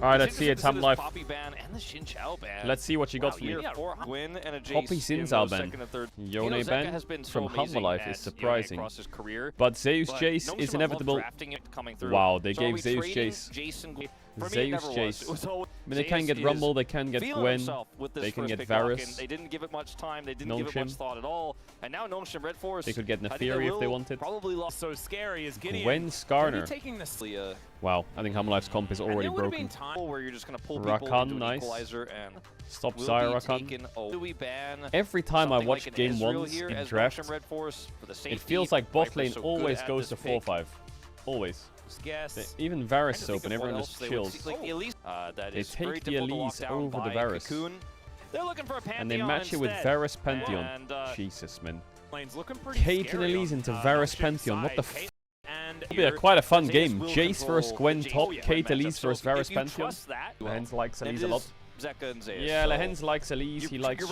Alright, let's see it. Time life. Let's see what you got for me. Poppy Sinzal ban. Yone ban from Humble Life is surprising. But Zeus Jace is inevitable. Wow, they gave Zeus Jace. Zeus Jace. I mean, they can get Rumble, they can get Gwen, they can get Varus. They didn't give it much time, they didn't give it much thought at all. And now Gnome Red Force. They could get Neferi if they wanted. Probably lost. So scary is Gwen Skarner. Wow, I think Humble Life's comp is already broken. Where you're just gonna pull Rakan, nice. And stop Zyra Rakan. Every time I watch game 1s in draft, it feels like bot lane always goes to 4-5. Always. Even Varus is open, everyone just chills. They take the Elise over the Varus. And they match it with Varus Pantheon. Jesus, man. Kate and Elise into Varus Pantheon, what the f***? It'll be quite a fun game. Jace versus Gwen top, Kate Elise versus Varus Pantheon. Lehens likes Elise a lot. Yeah, Lehens likes Elise, he likes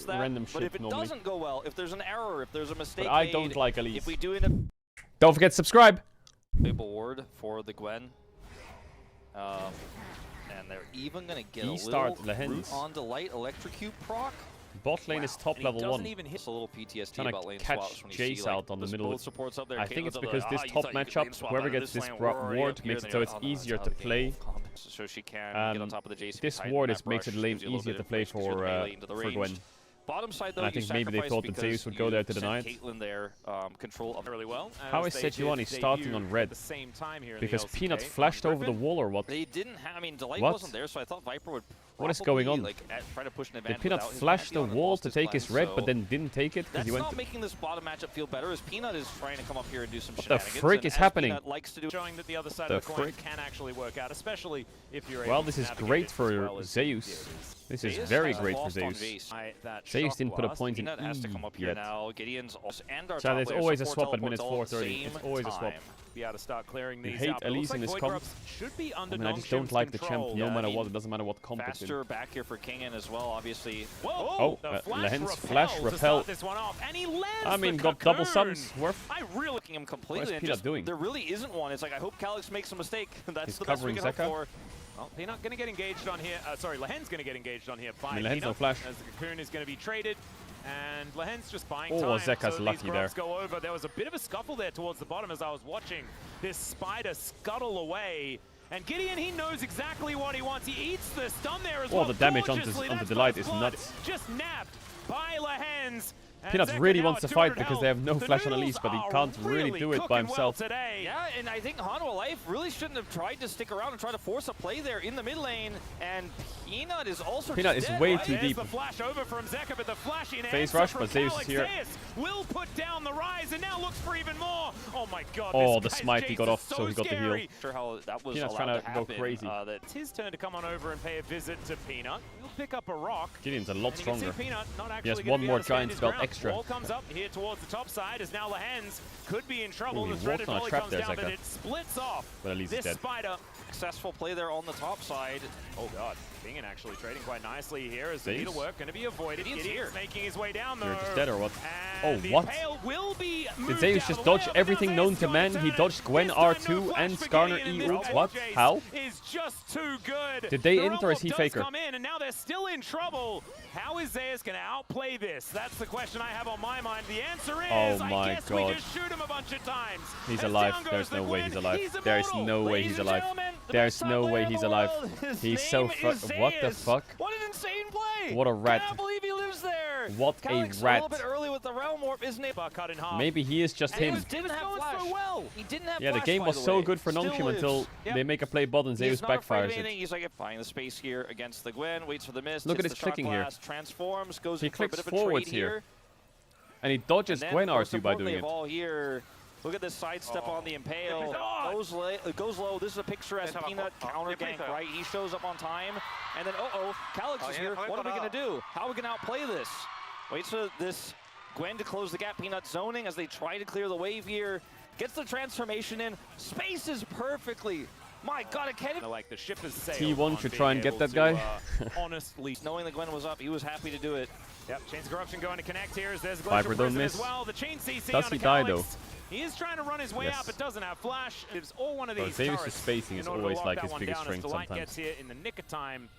random shit normally. But if it doesn't go well, if there's an error, if there's a mistake but I don't like Elise. If we do end up... Don't forget to subscribe! Stable ward for the Gwen. And they're even going to get a little root onto light electrocute proc. Bot lane is top level 1. It's a little PTSD trying about to lane catch Jace like out on the middle. I think it's because this top matchup, whoever gets this ward makes it so it's easier to play. So she can get on top of the Jace. This ward makes it lane easier to play for Gwen. Bottom side, though, and I think maybe they thought that Zeus would go there to deny it. How is Sejuani starting on red? Because Peanut flashed over the wall or what? They didn't have, I mean, Delight wasn't there, so I thought Viper would what is going on? try to push an Did Peanut flash the wall to take his red, but then didn't take it because he went? That's not making this bottom matchup feel better. As Peanut is trying to come up here and do some shenanigans. What the frick is happening? Showing that the other side of the coin can actually work out, especially if you're well, this is great for Zeus. This is very great for Zeus. Zeus didn't put a point in E yet. So there's always a swap at minute 4:30. It's always a swap. You hate Elise in this comp. I mean, I just don't like the champ no matter what. It doesn't matter what comp it's in. Faster back here for Kingen as well, obviously. Oh, Lehens flash repel. I mean, got double sums. Worth. I really looking him completely. What is Peanut doing? There really isn't one. It's like I hope Calyx makes a mistake. That's He's the best we can hope for. Well, Peanut going to get engaged on here. Sorry, Lehen's going to get engaged on here by Lehen's no flash. As the Cocoon is going to be traded. And Lehen's just buying time. Oh, Zeka's so lucky there. Go over. There was a bit of a scuffle there towards the bottom as I was watching this spider scuttle away. And Gideon, he knows exactly what he wants. He eats the stun there as well. Oh, the damage on the Delight is nuts. Just nabbed by Lehen's. Peanut really wants to fight because they have no flash on Elise, but he can't really do it by himself. Yeah, and I think Hanwha Life really shouldn't have tried to stick around and try to force a play there in the mid lane. And Peanut is also Peanut is way too deep. The flash over from Zeka, but the flash in phase rush, but Zeus is here. Will put down the rise and now looks for even more. Oh my god. Oh, the smite he got off, so he got the heal. Sure how that was Peanut's trying to go crazy. It's his turn to come on over and pay a visit to Peanut. He'll pick up a rock. Gideon's a lot stronger. He has one more giant spell extra. Ball comes up here towards the top side as now Lehen's could be in trouble. Ooh, the threaded volley comes down, but it splits off. But at least this dead. spider. Successful play there on the top side. Oh god, Kingen actually trading quite nicely here as the needlework going to be avoided. Gideon's making his way down though. You're just dead or what? And oh, what? Will be Did Zeus just dodge everything known to man? He dodged Gwen R2 and Skarner E ult. What? How? Is just too good. Did they int or is he faker? Come in and now they're still in trouble. How is Zeus going to outplay this? That's the question I have on my mind. The answer is, I guess we just shoot him a bunch of times. He's alive. There's no way he's alive. There's no way he's alive. There's no way he's alive. He's so what the fuck? What an insane play! What a rat. I can't believe he lives there. What a rat. A little bit early with the realm warp, isn't it? Cut in half. Maybe he is just him. He didn't have flash. So well. He didn't have yeah, the game was so good for Nongshim until they make a play bot and Zeus backfires it. He's like finding the space here against the Gwen, waits for the mist. Look at his clicking here. Transforms, goes he for a clicks bit of a forwards here. And he dodges Gwen R2 by doing it. Here. Look at this sidestep on the Impale. Goes low. This is a picture as Peanut counter gank, right? He shows up on time. And then, Calyx is here. What are we going to do? How are we going to outplay this? Waits for this Gwen to close the gap. Peanut zoning as they try to clear the wave here. Gets the transformation in. Spaces perfectly. My god, I can't like the ship is sailed. T1 should try and get that guy. Honestly, knowing the Gwen was up, he was happy to do it. Yep, Chains of Corruption going to connect here as there's Viper don't miss. as well. The chain CC does he die though? He is trying to run his way out, but doesn't have flash. It's all one of these Xavius' spacing is always like his biggest strength Delight sometimes. gets here in the nick of time.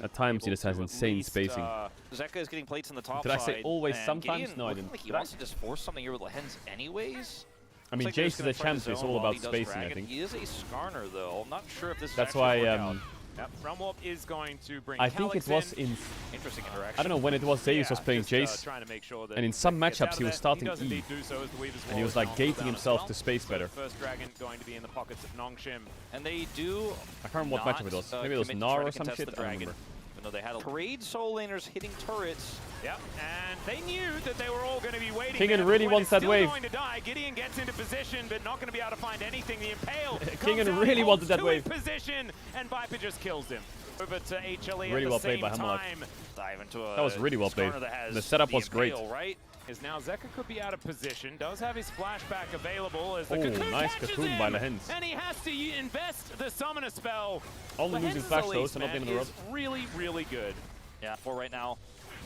At times he just has insane spacing. Zeka is getting plates in the top Did I say always sometimes? Gideon, No, I didn't. Like he wants to just force something here with Lehens anyways. I mean, Like Jace is a champion, it's all about spacing, I think. He is a Skarner, though. I'm not sure if this That's is why, Yep, Rumwarp is going to bring I think it was in... Interesting interaction. I don't know when it was Xavius was playing Jace, trying to make sure that and in some matchups he was starting does E, do so as the Weaver's and he was like gating himself to space So better. First Dragon going to be in the pockets of Nongshim. And they do I can't remember what matchup it was. Maybe it was Gnar or some shit, I don't remember. Even though they had a parade soul laners hitting turrets. Yep, and they knew that they were all going to be waiting. Kingen really wants that wave. Going to die. Gideon gets into position, but not going to be able to find anything. The Impale Kingen really wanted that wave. Position, and Viper just kills him. Over to HLE really at well the played same by Hammerlock. time. Dive into a That was really well played. The setup was great. Right? Is now Zeka could be out of position, does have his flashback available as the Oh, cocoon nice catches cocoon him, by Lehens. and he has to invest the summoner spell. Only losing Lehens' flash though, Elise, so not man, in the road. is really, really good. Yeah, 4 right now.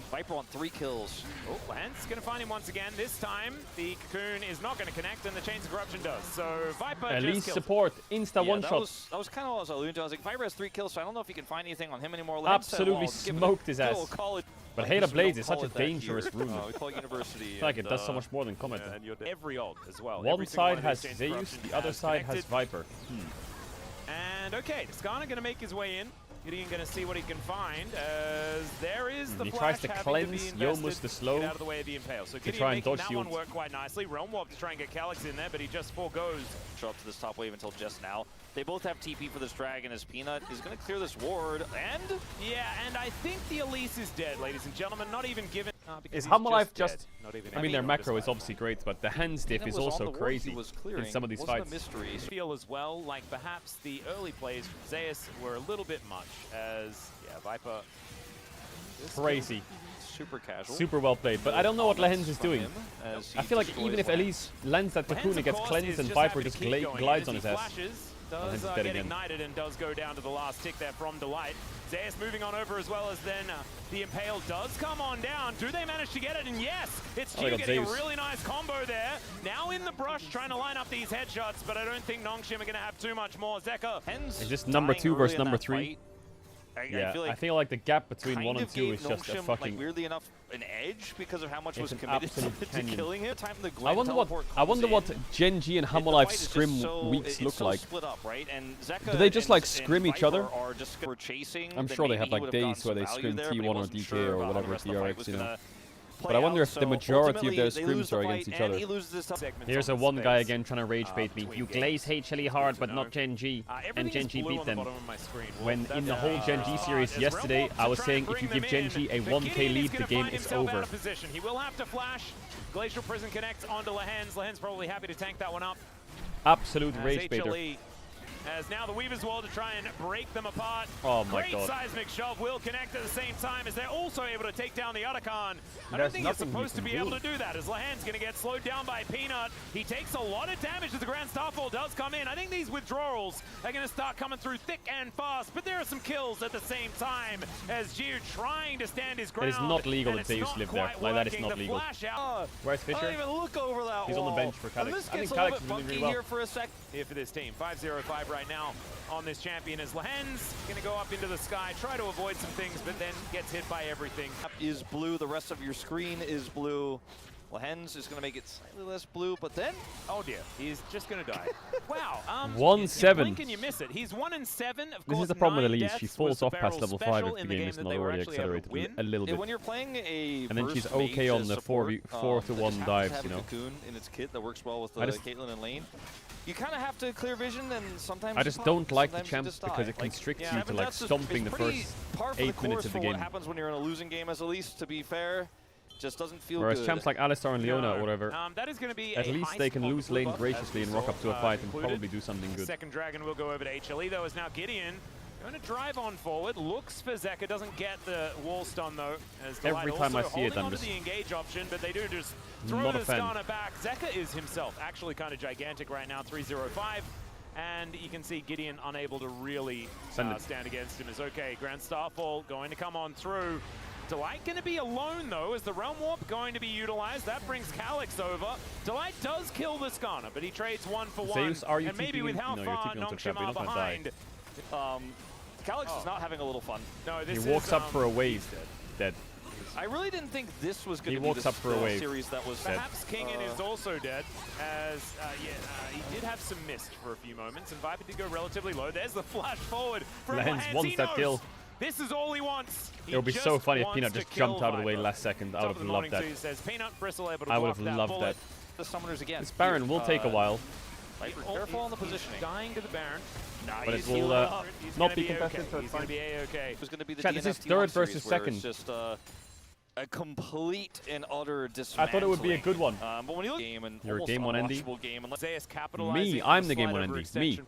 Viper on 3 kills. Oh, Lehens going to find him once again. This time, the cocoon is not going to connect, and the Chains of Corruption does. So Viper At just least kills. support, insta one shot. That was kind of what I was alluding to. I was like, Viper has 3 kills, so I don't know if you can find anything on him anymore. Absolutely smoked his ass. But Hater Blades is such a dangerous rune. We call it University. Like it does so much more than combat. And every ult as well. One side has Zeus, the other side has Viper. And okay, Skarner going to make his way in. Gideon going to see what he can find, as there is the He flash tries to having cleanse to be Yomus the slow. Get out of the way of the Impale. So Gideon try and making dodge that one shield. work quite nicely. Realm Warp to try and get Calyx in there, but he just foregoes. Show up to this top wave until just now. They both have TP for this dragon as Peanut is going to clear this ward, and... Yeah, and I think the Elise is dead, ladies and gentlemen, not even given... Is Hammerlife just... Not even I mean, their macro is obviously great, but the hands diff is also crazy in some of these fights. Mystery. Feel as well like perhaps the early plays from Zeus were a little bit much, as, yeah, Viper... Crazy. Super casual. Super well played, but I don't know what Lehens is doing. I feel like even if Elise lands that cocoon, it gets cleansed and Viper just glides on his ass. Does get ignited and does go down to the last tick there from Delight. Zeus moving on over as well as then the Impale does come on down. Do they manage to get it? And yes, it's Q getting a really nice combo there. Now in the brush trying to line up these headshots, but I don't think Nongshim are going to have too much more. Zeka. It's just number 2 versus number 3. I feel like the gap between 1 and 2 is just a fucking... Like, weirdly enough, an edge because of how much was committed to killing him. I wonder what Genji and Hammerlife's scrim weeks look like. Split up, right? And Zeka do they just like scrim each other? Are just chasing. I'm sure they have like days where they scrim T1 or DK or whatever DRX, you know. But I wonder if the majority of their scrims are against each other. Here's a one guy again trying to rage bait me. You glaze HLE hard, but not Genji. And Genji beat them. When in the whole Genji series yesterday, I was saying if you give Genji a 1k lead, the game is over. He will have to flash. Glacial Prison connects onto Lehens. Lehens probably happy to tank that one up. Absolute rage baiter. As now the Weaver's Wall to try and break them apart. Oh my god. Great seismic shove will connect at the same time as they're also able to take down the Otacon. I don't think you're supposed to be able to do that as Lehen's going to get slowed down by Peanut. He takes a lot of damage as the Grand Starfall does come in. I think these withdrawals are going to start coming through thick and fast, but there are some kills at the same time as Jiu trying to stand his ground. It is not legal that Zeus live there. Like, that is not legal. Where's Fisher? I don't even look over that He's wall. on the bench for Calyx. I think Calyx is doing really well. Here for a sec. Here for this team. 5-0-5 right now on this champion as Lehens going to go up into the sky, try to avoid some things, but then gets hit by everything. Is blue, the rest of your screen is blue. Lehens is going to make it slightly less blue, but then... Oh dear, he's just going to die. Wow. 1-7. You blink and you miss it. He's 1-7. Of course, this is the problem with Elise. She deaths falls was off past level 5 if the game is not already actually able to accelerated a little bit. When you're playing a and then she's okay on the 4-to-1 dives, you know. Cocoon in its kit that works well with the Caitlyn and lane. You kind of have to clear vision, and sometimes I just don't like the champs because it constricts you to like stomping the first 8 minutes of the game. What happens when you're in a losing game as Elise, to be fair. Just doesn't feel Whereas good. champs like Alistar and Leona or whatever, that is gonna be at least they can lose lane graciously and rock up to a fight and probably do something good. Second dragon will go over to HLE though, as now Gideon going to drive on forward, looks for Zeka, doesn't get the wall stun though. As every time I see it, I'm just the engage option, but they do just throw the Skarner back. Zeka is himself actually kind of gigantic right now, 3-0-5. And you can see Gideon unable to really stand against him. Is okay. Grand Starfall going to come on through. Delight going to be alone, though, is the Realm Warp going to be utilized. That brings Calyx over. Delight does kill the Skarner, but he trades 1 for 1. Zeus, are you and maybe with how far Nongshim are behind. Calyx is not having a little fun. No, this he walks up for a wave. Dead. I really didn't think this was going to be walks up for a wave. Series that was perhaps Kingen is also dead, as he did have some mist for a few moments, and Viper did go relatively low. There's the flash forward from Lens wants that kill. This is all he wants. It would be so funny if Peanut just jumped out of the way last second. I would have loved that. I would have loved that. The summoners again. This Baron will take a while. Careful on the positioning. Dying to the Baron. Nice. But it will not be contested, so it's fine. It was going to be the Chat, this is third versus second. Just a complete and utter dismantling. I thought it would be a good one. But when you look at the game and you're a game one Endy. Me, I'm the game one Endy. Me.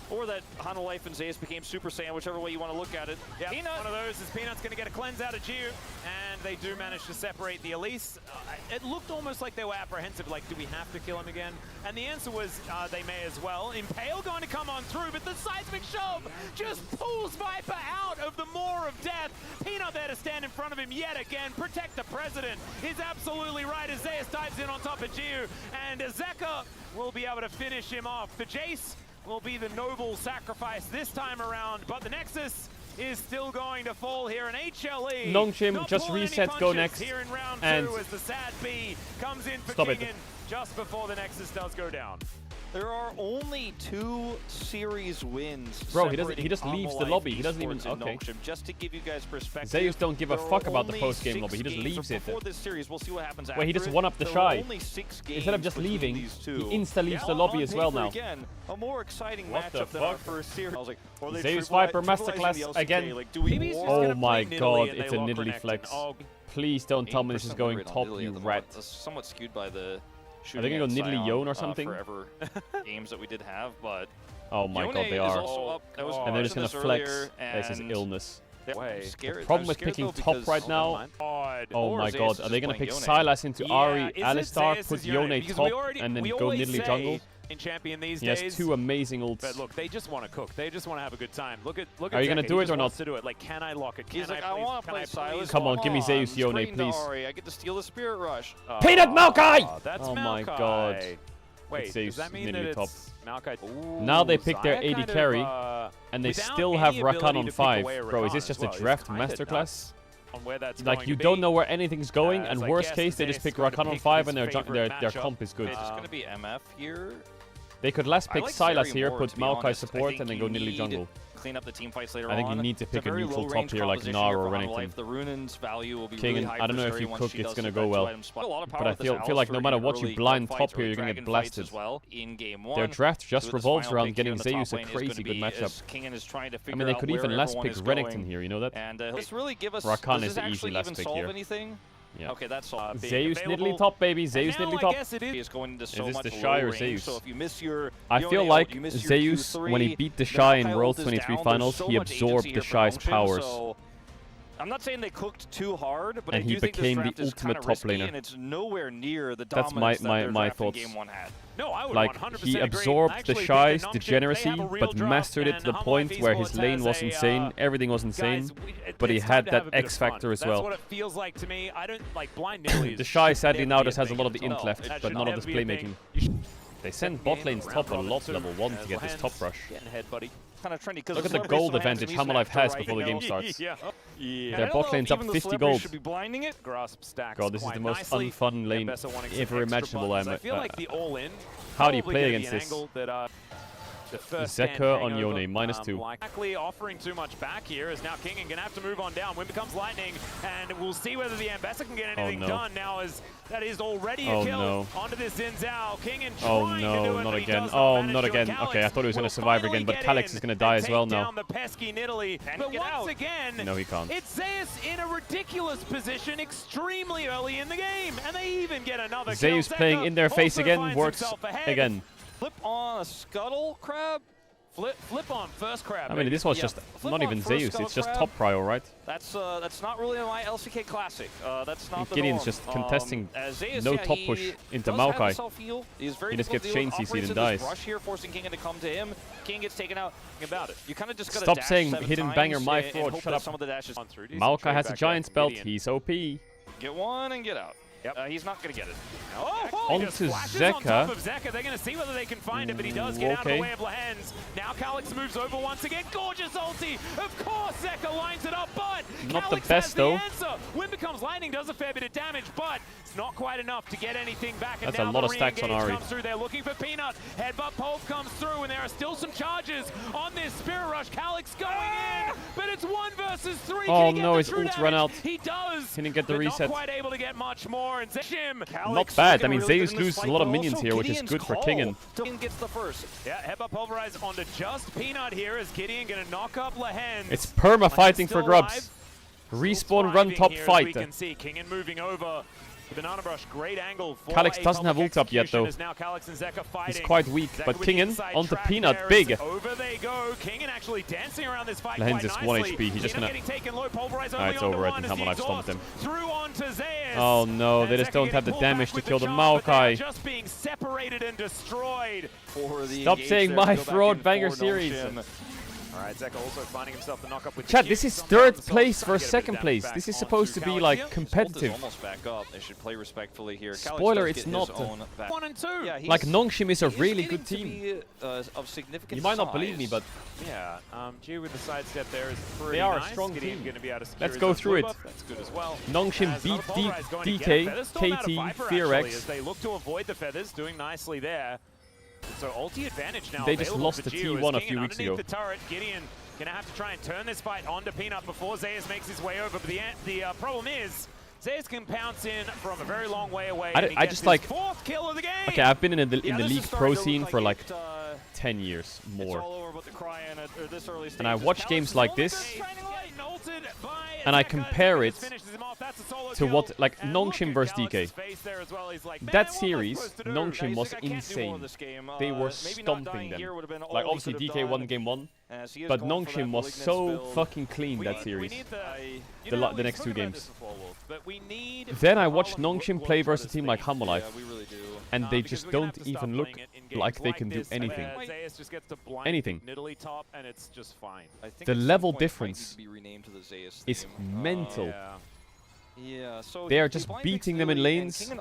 Or that Hana Life and Zeus became Super Saiyan, whichever way you want to look at it. Yep. One of those is Peanut's going to get a cleanse out of Geo, and they do manage to separate the Elise. It looked almost like they were apprehensive, like, do we have to kill him again? And the answer was they may as well. Impale going to come on through, but the seismic shove just pulls Viper out of the maw of death. Peanut there to stand in front of him yet again. Protect the President is absolutely right as Zeus dives in on top of Geo, and Zeka will be able to finish him off. The Jace will be the noble sacrifice this time around, but the Nexus is still going to fall here, and HLE Nongshim just resets, go next, here in round and 2 as the sad B comes in for Kingen just before the Nexus does go down. There are only 2 series wins. Bro, he just leaves the lobby. He doesn't even. Okay. Just to give you guys perspective. Zeus don't give a fuck about the post-game lobby. He just leaves it. Before this series, we'll see what happens after. Wait, he just won up the Shy. Instead of just leaving, he insta leaves the lobby as well now. Again, a more exciting matchup than our first series. Zeus Viper Masterclass again. Oh my god, it's a Nidalee flex. Please don't tell me this is going top, you rat. Somewhat skewed by the. Are they going to go Nidalee Yone or something? Forever games that we did have, but oh my god, they are. And they're just going to flex. This is illness. The problem with picking top right now, oh my god, are they going to pick Sylas into Ahri, Alistar, put Yone top, and then go Nidalee jungle? In champion these days. He has 2 amazing ults. But look, they just want to cook. They just want to have a good time. Look at. Are you gonna do it or not? To do it. Like, can I lock it? He's like, I want to play Sylas. Come on, give me Zeus Yone, please. I get to steal the Spirit Rush. Peanut Maokai! That's oh my Maokai. god. Wait, does that mean that it's Maokai? Ooh, now they pick their AD carry, and they still have Rakan on 5. Bro, is this just a draft masterclass? On where that's like, you don't know where anything's going, and worst case, they just pick Rakan on 5 and their comp is good. It's just going to be MF here. They could last pick Sylas here, put Maokai support, and then go Nidalee jungle. Clean up the team fights later on. I think you need to pick a neutral top here like Gnar or Renekton. The Runaan's value will be Kingen, really high. I don't know if you cook, it's gonna go well. But I feel like no matter what you blind top here, you're gonna get blasted. Their draft just revolves around getting Zeus a crazy good matchup. I mean, they could even last pick Renekton here, you know that? Rakan is the easy last pick here. Yeah. Okay, that's all. Zeus Nidalee top, baby. Zeus Nidalee top. Is this the Shy or Zeus? So if you miss your I feel like Zeus, when he beat the Shy in World 23 Finals, he absorbed the Shy's powers. I'm not saying they cooked too hard, but and he became the ultimate top laner. And it's nowhere near the That's my thoughts. Game 1 had. No, I would like, he absorbed the Shy's degeneracy, but mastered it to the point where his lane was insane, everything was insane, but he had that X factor as well. That's what it feels like to me. I don't like blind Nidalee. The Shy sadly now just has a lot of the int left, but none of his playmaking. They send bot lane's top a lot level 1 to get this top rush. Getting ahead, buddy. Kind of trendy. Look at the gold advantage Hamalife has before the game starts. Their bot lane's up 50 gold. God, this is the most unfun lane ever imaginable. I feel like the all-in. How do you play against this? Zeka on Yone, -2. Likely offering too much back here, as now Kingen gonna have to move on down. Wind becomes lightning, and we'll see whether the Ambassador can get anything done now, as that is already a kill onto this Xin Zhao. Kingen trying to do it, not again. Oh, not again. Okay, I thought he was gonna survive again, but Calyx is gonna die as well now. The pesky Nidalee. But once again, no, he can't. It's Zeus in a ridiculous position extremely early in the game, and they even get another Zeus kill. playing in their face again works again. Flip on a Scuttle Crab Flip on first crab. I mean, this was just not even Zeus. It's just top prio, right? That's not really my LCK classic. That's not the Gideon's norm. just contesting Zeus, no top push into Maokai. He just gets chain CC'd and dies. Rush here, forcing King to come to him. King gets taken out. About it. You kind of just gotta Stop dash saying 7 hidden times banger, my and fraud. hope Shut that up. some of the dashes on through. Maokai has a giant's belt. He's OP. Get one and get out. Yep. He's not going to get it. On to Zeka. On top of Zeka. They're going to see whether they can find it, but he does get out of the way of Lehens. Now Calix moves over once again. Gorgeous ulti. Of course, Zeka lines it up, but not Calix the best, has though. The answer. Wind becomes lightning, does a fair bit of damage, but it's not quite enough to get anything back. And that's now a lot the of stacks on Ari. comes through. They're looking for Peanut. Headbutt Pulp comes through, and there are still some charges on this Spirit Rush. Calix going in, but it's 1 versus 3. Oh no, his ult ran out. He does. He didn't get the reset. Not quite able to get much more. And Shim. Not bad. I mean, Zeus loses a lot of minions here, which is good for Kingen. Gideon gets the first. Yeah, Headbutt Pulverize onto just Peanut here as Gideon gonna knock up Lehens. It's perma fighting for grubs. Respawn, run, top, fight. We can see Kingen moving over. The Banana Brush, great angle for Calix doesn't have ult up yet, though. Now Calix and Zeka fighting. He's quite weak, Zeka but Kingen onto Peanut, there. big. Over they go. Kingen actually dancing around this fight Lehens quite is 1 nicely. HP. He's just gonna. Alright, it's over. I think Hammerlife stomped him. Oh no, they just don't have the damage to kill the Maokai. Just being separated and destroyed. Stop saying my fraud banger series. Alright, Zeka also finding himself the knock-up with Chat, this is 3rd place for 2nd place. This is supposed to be like competitive. Almost back up. They should play respectfully here. Spoiler, it's not. 1 and 2. Yeah, like Nongshim is a really good team. Of significant you might not believe me, but yeah, G with the sidestep there is pretty they are nice. a strong team. Gonna be able to Let's go through it. That's good as well. Nongshim beat DK, KT, Fearx. As they look to avoid the feathers, doing nicely there. So ulti advantage now. They just lost to T1 a few weeks ago. The turret, Gideon gonna have to try and turn this fight onto Peanut before Zeus makes his way over. But the problem is, Zeus can pounce in from a very long way away. I just like 4th kill of the game. Okay, I've been in the League Pro scene for like 10 years more. And I watch games like this, and I compare it to what, like, Nongshim versus DK. That series, Nongshim was insane. They were stomping them. Like, obviously DK won game 1, but Nongshim was so fucking clean that series. The next 2 games. Then I watched Nongshim play versus a team like Hammerlife, and they just don't even look like they can do anything. Anything. The level difference is mental. They are just beating them in lanes,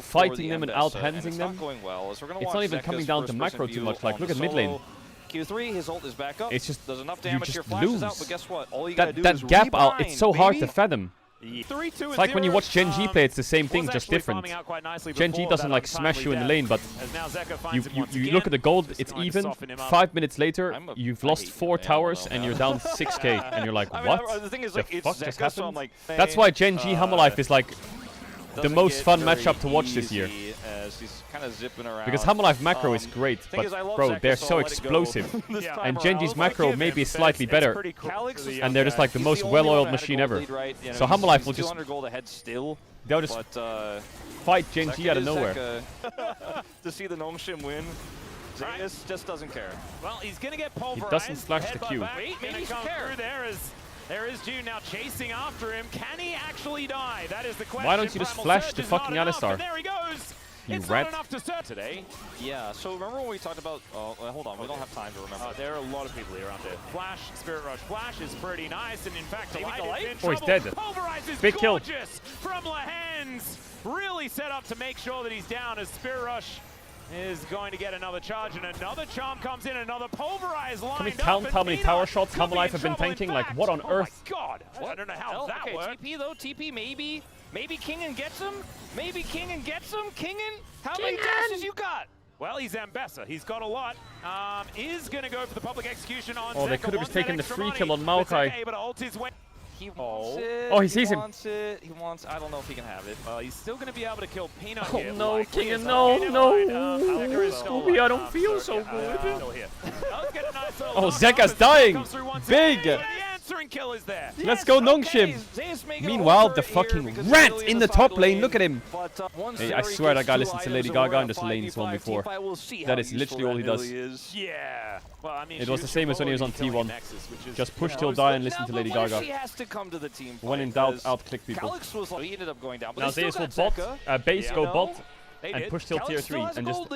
fighting them and out-handsing them. It's not even coming down to macro too much. Like, look at mid lane. Q3, his ult is back up. It's just, does enough you damage just here, lose. out, but guess what? All you gotta do that is gap out, rebind, it's so hard baby. to fathom. It's like when you watch Gen G play, it's the same thing, just different. Gen G doesn't like smash you in the lane, but you look at the gold, it's even. 5 minutes later, you've lost 4 towers and you're down 6k, and you're like, what? The fuck just happened? That's why Gen G Hammerlife is like the most fun matchup to watch this year. Because Hammerlife macro is great, but bro, they're so explosive. And Genji's macro maybe is slightly better. And they're just like the most well-oiled machine ever. So Hammerlife will just... They'll just fight Genji out of nowhere. To see the Nongshim win, Zeus just doesn't care. Well, he's going to get pulverized. He doesn't flash the Q. Maybe he can care. There is June now chasing after him. Can he actually die? That is the question. Why don't you just flash the fucking Alistar? There he goes. You it's rat. Not enough to start today. Yeah, so remember when we talked about... hold on, we don't have time to remember. There are a lot of people here around there. Flash, Spirit Rush. Flash is pretty nice, and in fact, Delight? Oh, he's dead. Pulverizes Big kill. From Lehens. Really set up to make sure that he's down as Spirit Rush is going to get another charge, and another charm comes in, another pulverized line. Can we count how many tower shots Hammerlife have been tanking? Like, what on earth? Oh my god! I don't know how that worked. TP though, TP maybe. Maybe Kingen gets him. Maybe Kingen gets him. Kingen, how many dashes you got? Well, he's Ambessa. He's got a lot. Is going to go for the public execution on Oh, they could have just taken the free kill on Maokai. He wants it. Oh, he sees him. He wants. I don't know if he can have it. He's still going to be able to kill Peanut Oh here. no, Kingen, no. Scooby, I don't feel so good. Oh, Zeka's dying. Big. answering kill is there. Let's go, Nongshim. Meanwhile, the fucking rat in the top lane. Look at him. Hey, I swear that guy listens to Lady Gaga and just lanes one before. That is literally all he does. Yeah. Well, I mean, it was the same as when he was on T1. Just push till die and listen to Lady Gaga. When in doubt, out-click people. Now Zeus will bot, base go bot, and push till tier 3. And just...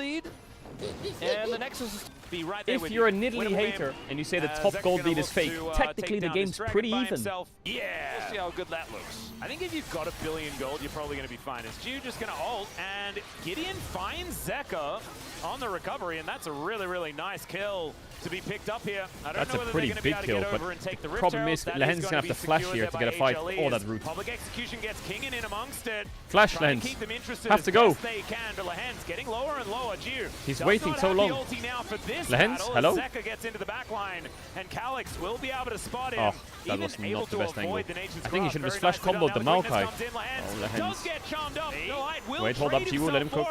And the Nexus be right there if you're a Nidalee hater and you say the top gold lead is fake, technically the game's pretty even. Yeah. We'll see how good that looks. I think if you've got 1 billion gold, you're probably going to be fine. Is Jiu just going to ult? And Gideon finds Zeka on the recovery, and that's a really, really nice kill to be picked up here. I don't know whether they're going to be able to get over and take the Rift problem is Lehen's going to have to flash here to get a fight. Oh, that route. Public Execution gets Kingen in amongst it. Flash Lehens. Have to go. They can, but Lehen's getting lower and lower. Jiu. He's waiting so long. Lehens, hello? Zeka gets into the back line, and Calyx will be able to spot him. Oh, that was not the best angle. I think he should have flash comboed the Maokai. Oh, Lehens. Wait, hold up, Jiu, let him cook.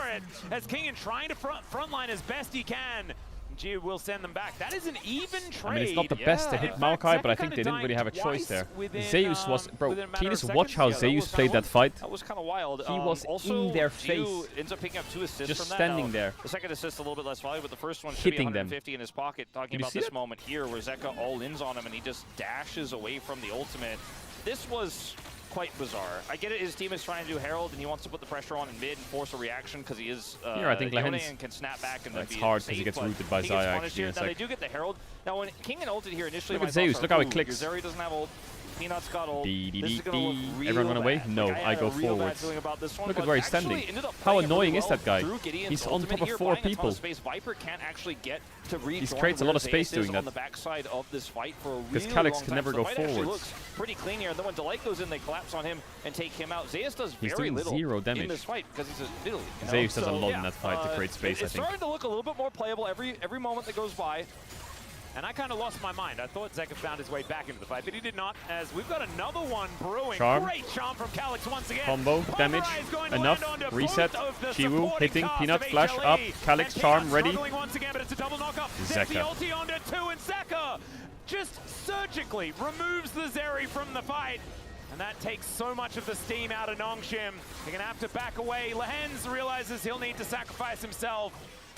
As Kingen trying to frontline as best he can. Jiu will send them back. That is an even trade. I mean, it's not the best to hit Maokai, but I think they didn't really have a choice there. Zeus was... Bro, can you just watch how Zeus played that fight? That was kind of wild. He was in their face. Ends up picking up 2 assists just from standing there. The second assist a little bit less valuable, but the first one should be 150 in his pocket. Talking about this moment here where Zeka all-ins on him and he just dashes away from the ultimate. This was quite bizarre. I get it, his team is trying to do Herald and he wants to put the pressure on in mid and force a reaction because he is here, I think Lehens can snap back and that's hard because he gets rooted by Xayah actually. Now they do get the Herald. Now when Kingen ulted here initially, look at Zeus, look how it clicks. Zeri doesn't have ult. Peanut's got ult. Everyone run away? No, I go forwards. Look at where he's standing. How annoying is that guy? He's on top of 4 people. Viper can't actually get to he creates a lot of space doing that. Because Calyx can never go forwards. Looks pretty clean here. And then when Delight goes in, they collapse on him and take him out. Zeus does very little 0 damage in this fight because he's a Nidalee. Zeus does a lot in that fight to create space, I think. It's starting to look a little bit more playable every moment that goes by. And I kind of lost my mind. I thought Zeka found his way back into the fight, but he did not, as we've got another one brewing. Charm. Great charm from Calyx once again. Combo, damage, enough, reset, Chiwu, hitting, Peanut, flash, up, Calyx, charm, ready. Once again, but it's a double knockup. Zeka. The ulti onto 2, and Zeka just surgically removes the Zeri from the fight. And that takes so much of the steam out of Nongshim. They're going to have to back away. Lehens realizes he'll need to sacrifice himself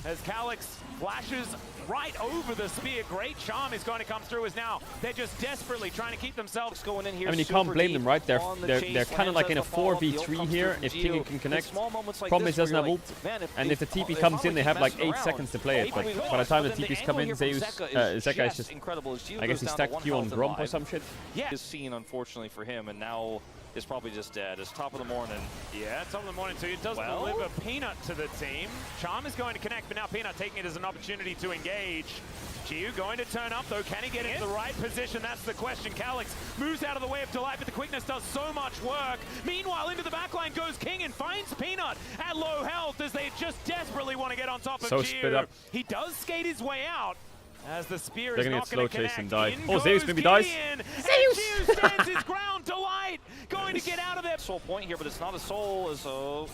as Calyx flashes right over the spear. Great charm is going to come through as now they're just desperately trying to keep themselves going in here. I mean, you can't blame them, right? They're kind of like in a 4v3 here if Kingen can connect. Problem is he doesn't have ult, and if the TP comes in, they have like 8 seconds to play it. But by the time the TPs come in, Zeka is just, I guess he stacked Q on Gromp or some shit. Yeah, this scene, unfortunately for him, and now is probably just dead. It's top of the morning. Yeah, top of the morning too. It does deliver Peanut to the team. Charm is going to connect, but now Peanut taking it as an opportunity to engage. Jiu going to turn up though. Can he get into the right position? That's the question. Calyx moves out of the way of Delight, but the quickness does so much work. Meanwhile, into the backline goes King and finds Peanut at low health as they just desperately want to get on top of Jiu. He does skate his way out. As the spear is not going to connect. And die. Oh, Zeus maybe dies. Zeus stands his ground. Delight going to get out of there. Soul point here, but it's not a soul, so...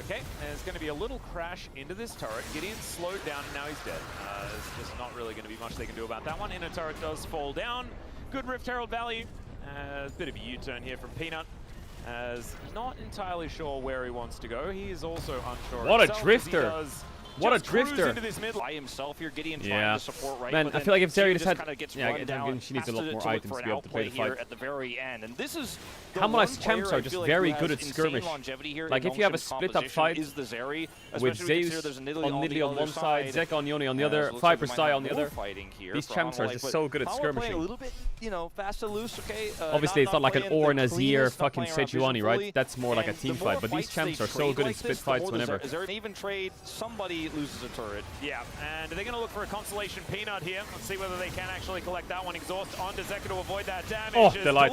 Okay, there's going to be a little crash into this turret. Gideon slowed down, and now he's dead. There's just not really going to be much they can do about that one. Inner turret does fall down. Good Rift Herald value. A bit of a U-turn here from Peanut. As not entirely sure where he wants to go. He is also unsure. What a drifter! What a drifter! Into this mid by himself here, Gideon trying to support right. Man, I feel like if Zeri just had, she needs a lot more items to be able to play the fight. At the very end, and this is Hammer's champs are just very good at skirmish. Like if you have a split-up fight with Zeus on Nidalee on one side, Zeka on Yone on the other, Viper Xayah on the other, these champs are just so good at skirmishing. A little bit, fast and loose. Okay. Obviously, it's not like an Or, Nazir, fucking Sejuani, right? That's more like a team fight. But these champs are so good in split fights whenever. Is there an even trade? Somebody loses a turret. Yeah, and they're going to look for a consolation Peanut here. Let's see whether they can actually collect that one. Exhaust onto Zeka to avoid that damage. Oh, Delight.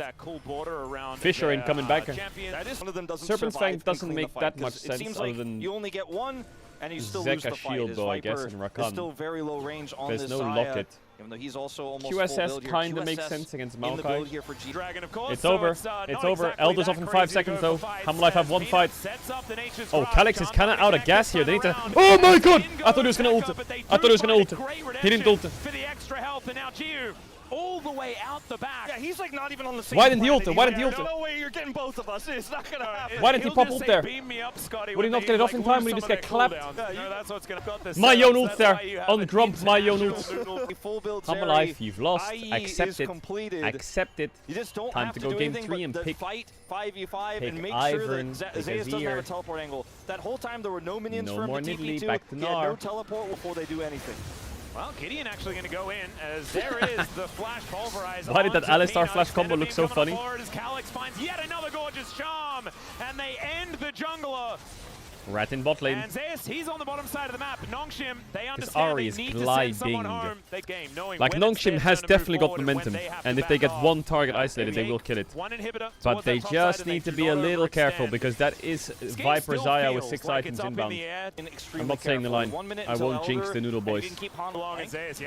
that cool border around. Fisher ain't coming back. That is one of them doesn't Serpent's Fang survive doesn't and clean make the that fight, much 'cause sense it seems other like than you only get one and you still lose the fight. shield though, I guess, in Rakan. Still very low range on There's this no Zaya, locket. even though he's also almost QSS kind of makes sense against Maokai. Dragon, of course, It's over. It's over. Elder's off in 5 seconons though. Hamalife have 1 fight. Oh, Calyx is kind of out of gas here. They need to. Oh my god! I thought he was gonna ult. I thought he was gonna ult. He didn't ult. For the extra health, and now Jiu all the way out the back. Yeah, he's like not even on the same. Why didn't he ult? planet. Why didn't he ult? No way, you're getting both of us. It's not gonna happen. Why didn't he pop ult there? Beam me up, Scotty, Would he not get it off in time? Would he just get clapped? No, that's what's gonna got this. My own ult there. On Grump, my own ult. Full build. Hamalife, you've lost. IE Accept is it. completed. Accept it. You just don't Time have to to go do game anything 3 and but pick. fight 5v5 and make Ivern, sure that pick Zeus doesn't have a Azir. teleport angle. That whole time there were no minions No for him more to Nidalee, TP to. back to He had Gnar. no teleport before they do anything. Well, Gideon actually going to go in as there is the flash pulverize. Why did that onto Alistar Peanut. flash combo look so funny? As Calyx finds yet another gorgeous charm, and they end the jungler. Rat in bot lane. And Zeus, he's on the bottom side of the map. Nongshim, they understand Ahri they is need to send someone gliding. home. They game, knowing Like, when it's Nongshim their has turn to move definitely got forward and momentum. when they have And to if they get back one off. target isolated, they will kill it. One inhibitor But they just need to be a little careful because that is Viper Zaya with 6 items inbound. I'm not saying the line. I won't jinx the Noodle Boys.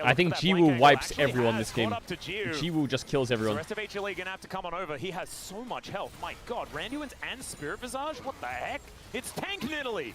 I think Jiwoo wipes everyone this game. Jiwoo just kills The everyone. rest of HLE going to have to come on over. He has so much health. My god, Randuin's and Spirit Visage? What the heck? It's Tank Nidalee.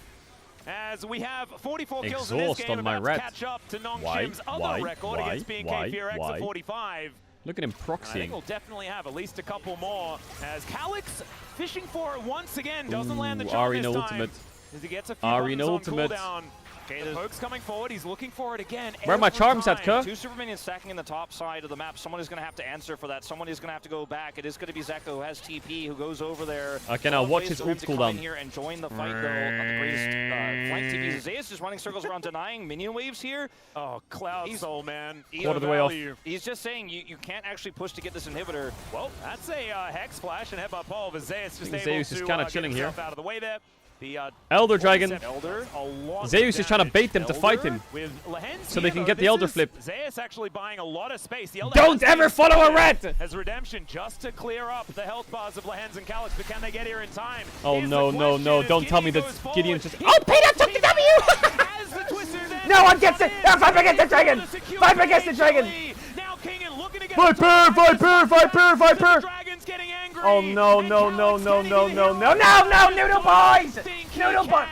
As we have 44 kills in this Exhaust game, on my about rat. to catch up to Nongshim's other record against BNK Fear X at 45. Look at him I think proxying. we'll definitely have at least a couple more. As Calyx fishing for it once again, doesn't land the jump Ahri this no time. ultimate. As he gets a few Ahri no buttons on ultimate. cooldown. Okay, the poke's coming forward. He's looking for it again. Where are my every charms at, time. Kuh? 2 super minions stacking in the top side of the map. Someone is going to have to answer for that. Someone is going to have to go back. It is going to be Zeko who has TP, who goes over there. Okay, now watch his ult come in cooldown. here and join the fight, though. Not the greatest flank TPs. Zeus just running circles around denying minion waves here. Oh, Cloud Soul, man. Quarter of the way off. He's just saying you can't actually push to get this inhibitor. Well, that's a Hex Flash and Headbutt Pole, but Zeus just able Zeus to is kinda get chilling himself here. out of the way there. The Elder Dragon. Elder. Zeus is trying to bait them to fight him. With Lehens So they here, can though, get the this Elder is flip. Zeus actually buying a lot of space. The Elder Don't has ever been follow a rat! As redemption just to clear up the health bars of Lehens and Calyx, but can they get here in time? Oh Here's no, the no, question no. as Don't tell me Gideon that goes Gideon's forward. just. Oh, Peanut took the W! As the Twister then No one gets it! comes in. Fight against the dragon! Fight against the dragon! Now Kingen looking to get Viper! Viper! Viper! The Viper! dragon's getting angry. Oh no, no, no, no, no, no, no, no, Noodle Boys! Noodle Boys!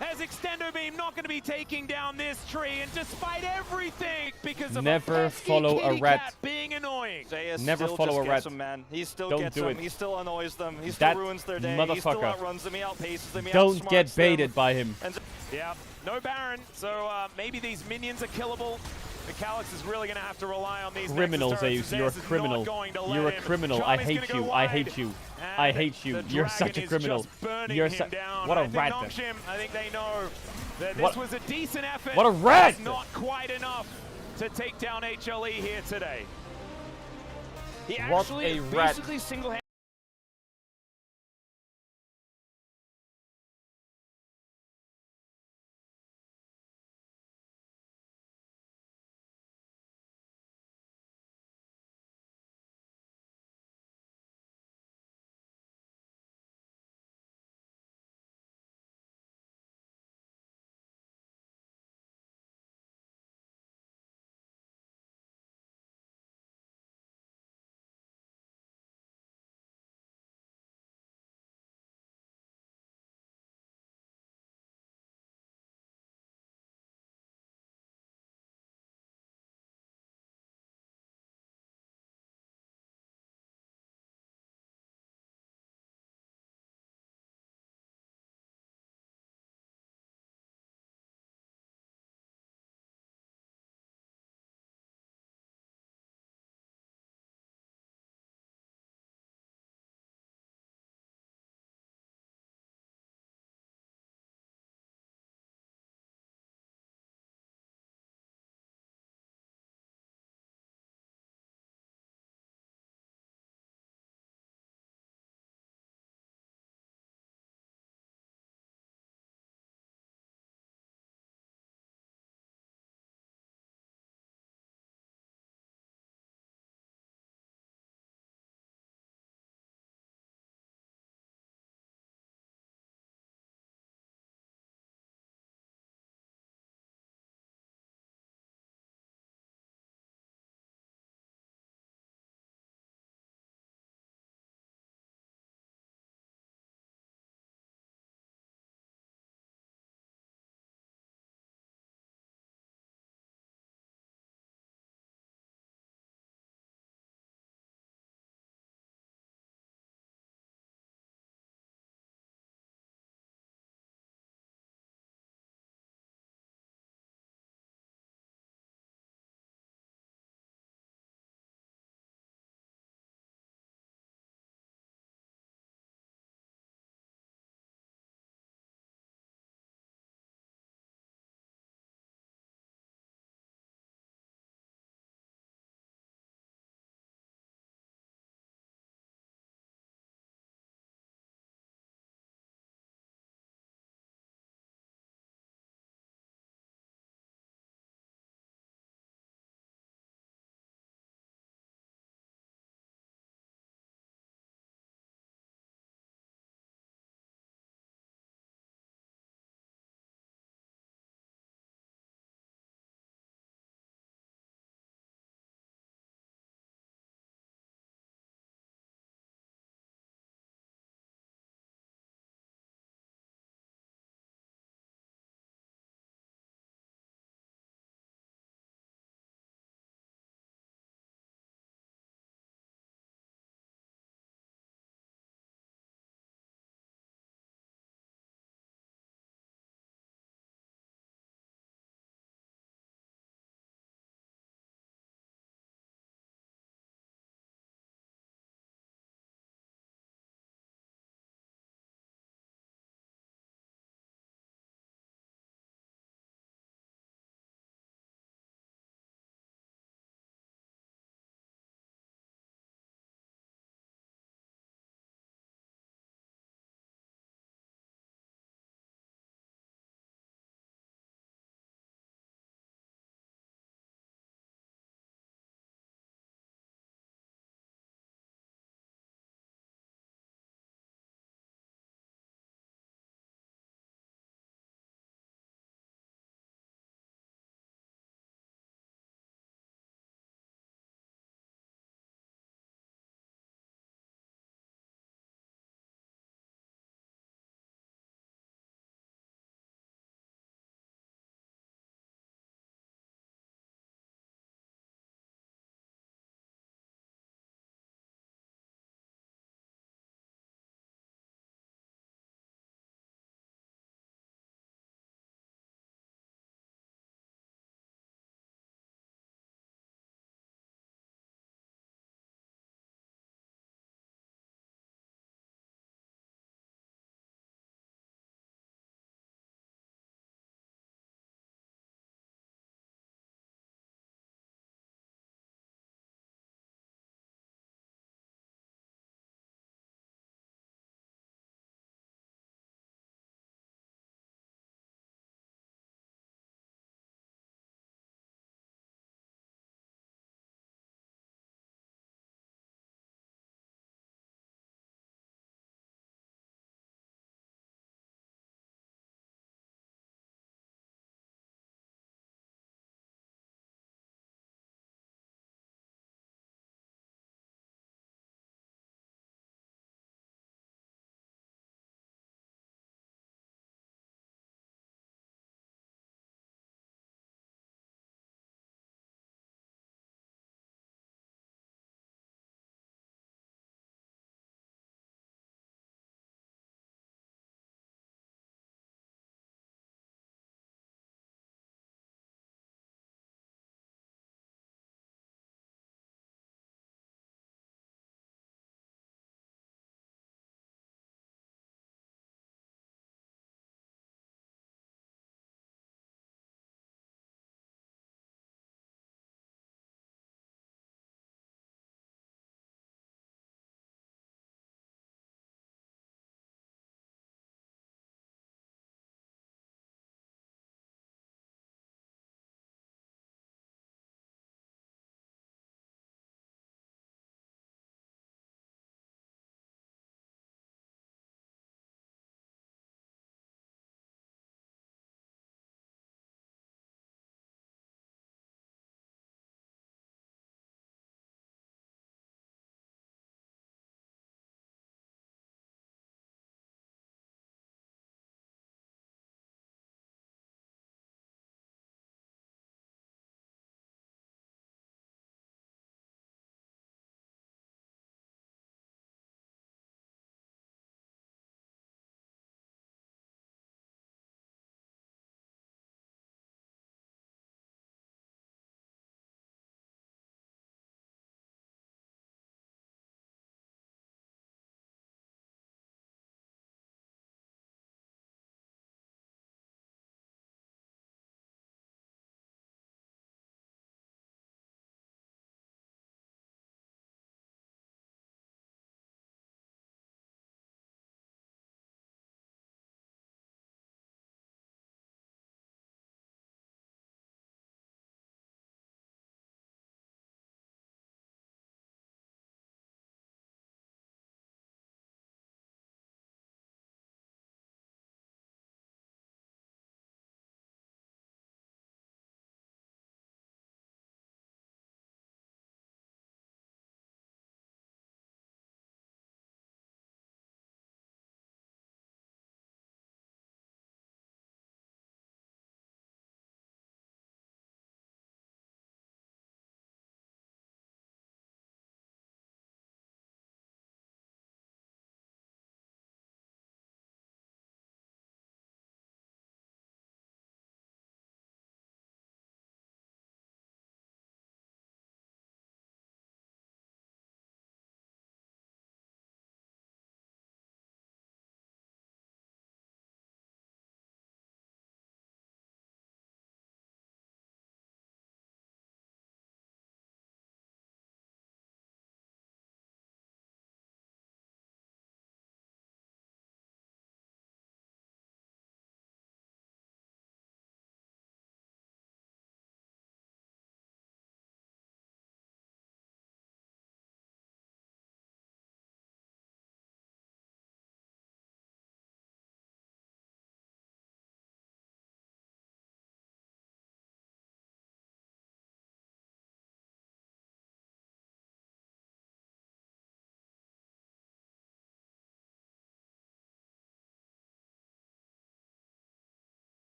As Extendo Beam not going to be taking down this tree, and despite everything, because of Never a pesky follow a kitty rat. cat being annoying. Zeus Never still follow just a gets rat. them, man. He still Don't gets do them. it. He still annoys them. He That still ruins their day. He still motherfucker. outruns them. He outpaces them. He Don't outsmarts get them. baited by him. And Yeah, no Baron, so maybe these minions are killable. The Calyx is really going to have to rely on these Criminal, Nexus turrets. Zeus. You're a Zeus is criminal. not going to let You're a him. criminal. Charm I is hate gonna go you. I wide. hate you. And I hate you. the You're dragon such a is criminal. just burning You're him down. what a I think rat. Nongshim, I think they know that this What- was a decent effort. What a rat. It's not quite enough to take down HLE here today. he What actually a rat. basically single-handedly